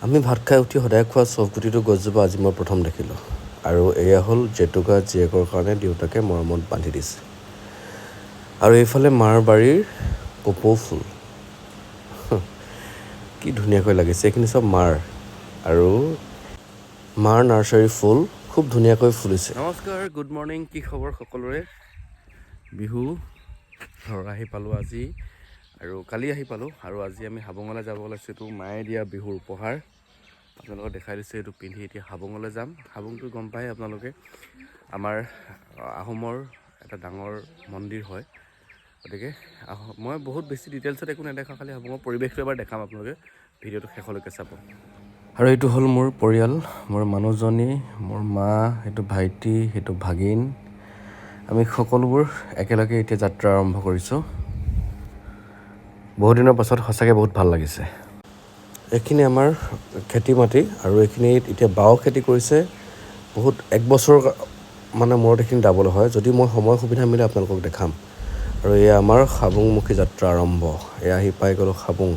আমি ভাত খাই উঠি সদায় খোৱা চফগুটিটো গছজোপা আজি মই প্ৰথম দেখিলোঁ আৰু এয়া হ'ল জেতুকা জীয়েকৰ কাৰণে দেউতাকে মৰমত বান্ধি দিছে। আৰু এইফালে মাৰ বাৰীৰ কপৌ ফুল কি ধুনীয়াকৈ লাগিছে। এইখিনি চব মাৰ আৰু মাৰ নাৰ্চাৰীৰ ফুল খুব ধুনীয়াকৈ ফুলিছে। নমস্কাৰ, গুড মৰ্ণিং। কি খবৰ সকলোৰে? বিহু আহি পালোঁ আজি আৰু কালি আহি পালোঁ আৰু আজি আমি হাবুঙলৈ যাব ওলাইছোঁ। এইটো মায়ে দিয়া বিহুৰ উপহাৰ আপোনালোকক দেখাই দিছোঁ। এইটো পিন্ধি এতিয়া হাবুঙলৈ যাম। হাবুঙটো গম পায় আপোনালোকে, আমাৰ আহোমৰ এটা ডাঙৰ মন্দিৰ হয়। গতিকে মই বহুত বেছি ডিটেইলছত একো নেদেখাওঁ, খালি হাবুঙৰ পৰিৱেশটো এবাৰ দেখাম আপোনালোকে। ভিডিঅ'টো শেষলৈকে চাব। আৰু এইটো হ'ল মোৰ পৰিয়াল, মোৰ মানুহজনী, মোৰ মা, সেইটো ভাইটি, সেইটো ভাগিন। আমি সকলোবোৰ একেলগে এতিয়া যাত্ৰা আৰম্ভ কৰিছোঁ। বহুত দিনৰ পাছত সঁচাকৈ বহুত ভাল লাগিছে। এইখিনি আমাৰ খেতি মাটি আৰু এইখিনিত এতিয়া বাও খেতি কৰিছে। বহুত এক বছৰ মানে মূৰত এইখিনি ডাবলৈ হয়। যদি মই সময় সুবিধা মিলে আপোনালোকক দেখাম। আৰু এয়া আমাৰ হাবুংমুখী যাত্ৰা আৰম্ভ। এয়া আহি পাই গ'লোঁ হাবুং।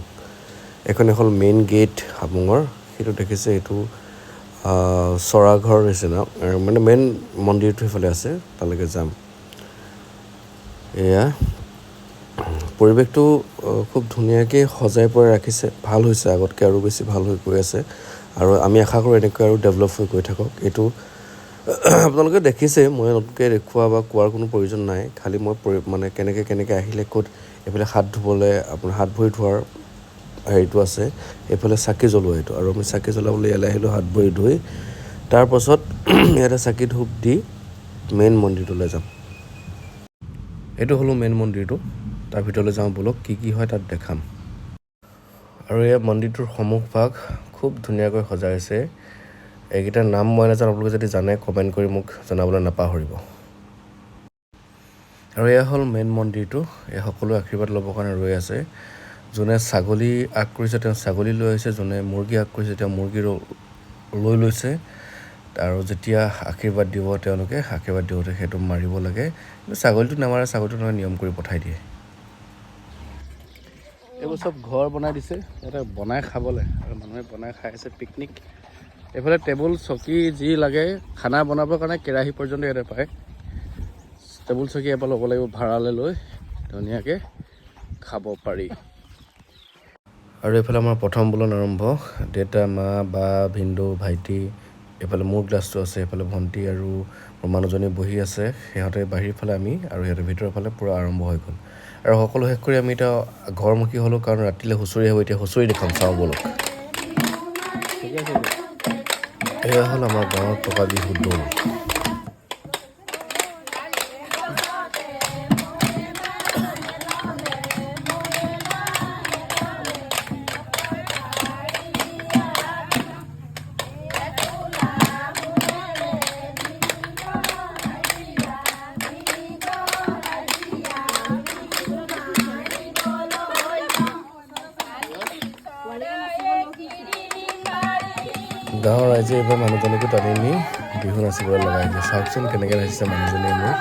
এইখন হ'ল মেইন গেট হাবুঙৰ। সেইটো দেখিছে, এইটো চৰাঘৰ নিচিনা, মানে মেইন মন্দিৰটো সেইফালে আছে, তালৈকে যাম। এয়া পৰিৱেশটো খুব ধুনীয়াকৈ সজাই পৰাই ৰাখিছে। ভাল হৈছে, আগতকৈ আৰু বেছি ভাল হৈ গৈ আছে আৰু আমি আশা কৰোঁ এনেকৈ আৰু ডেভেলপ হৈ গৈ থাকক। এইটো আপোনালোকে দেখিছে, মই নতুনকৈ দেখুওৱা বা কোৱাৰ কোনো প্ৰয়োজন নাই। খালি মই মানে কেনেকৈ আহিলে ক'ত এইফালে হাত ধুবলৈ, আপোনাৰ হাত ভৰি ধোৱাৰ হেৰিটো আছে, এইফালে চাকি জ্বলোৱা এইটো। আৰু আমি চাকি জ্বলাবলৈ ইয়ালৈ আহিলোঁ হাত ভৰি ধুই। তাৰপাছত ইয়াতে চাকি ধূপ দি মেইন মন্দিৰটোলৈ যাম। এইটো হ'লো মেইন মন্দিৰটো। তাৰ ভিতৰলৈ যাওঁ ব'লক, কি হয় তাত দেখাম। আৰু এই মন্দিৰটোৰ সন্মুখভাগ খুব ধুনীয়াকৈ সজাইছে। এইকেইটাৰ নাম মই নাজানো, আপোনালোকে যদি জানে কমেণ্ট কৰি মোক জনাবলৈ নাপাহৰিব। আৰু এয়া হ'ল মেইন মন্দিৰটো। এই সকলোৱে আশীৰ্বাদ ল'বৰ কাৰণে ৰৈ আছে। যোনে ছাগলী আগ কৰিছে তেওঁ ছাগলী লৈ আহিছে, যোনে মুৰ্গী আগ কৰিছে তেওঁ মুৰ্গী লৈ লৈছে। আৰু যেতিয়া আশীৰ্বাদ দিব তেওঁলোকে, আশীৰ্বাদ দিওঁতে সেইটো মাৰিব লাগে। কিন্তু ছাগলীটো নামাৰে, ছাগলীটো নিয়ম কৰি পঠাই দিয়ে। এইবোৰ চব ঘৰ বনাই দিছে ইয়াতে বনাই খাবলৈ, আৰু মানুহে বনাই খাই আছে পিকনিক। এইফালে টেবুল চকী যি লাগে খানা বনাবৰ কাৰণে কেৰাহী পৰ্যন্ত ইয়াতে পায়। টেবুল চকী এবাৰ ল'ব লাগিব ভাড়ালৈ লৈ, ধুনীয়াকৈ খাব পাৰি। আৰু এইফালে আমাৰ প্ৰথম বুলন আৰম্ভ। দেউতা, মা, বা, ভিনদেউ, ভাইটি, এইফালে মোৰ গ্লাছটো আছে, এইফালে ভণ্টি আৰু মোৰ মানুহজনী বহি আছে। সিহঁতে বাহিৰৰ ফালে, আমি আৰু সিহঁতে ভিতৰৰ ফালে পূৰা আৰম্ভ হৈ গ'ল। আৰু সকলো শেষ কৰি আমি এতিয়া ঘৰমুখী হ'লোঁ, কাৰণ ৰাতিলৈ হুঁচৰি আহিব। এতিয়া হুঁচৰি দেখাম, চাওঁ ব'লক। এয়া হ'ল আমাৰ গাঁৱৰ টকা বিহু দৌল। গাঁৱৰ ৰাইজে এইবাৰ মানুহজনীকো টানি নি বিহু নাচিবলৈ লগাই দিয়ে। চাওকচোন কেনেকৈ নাচিছে মানুহজনীয়ে মোৰ।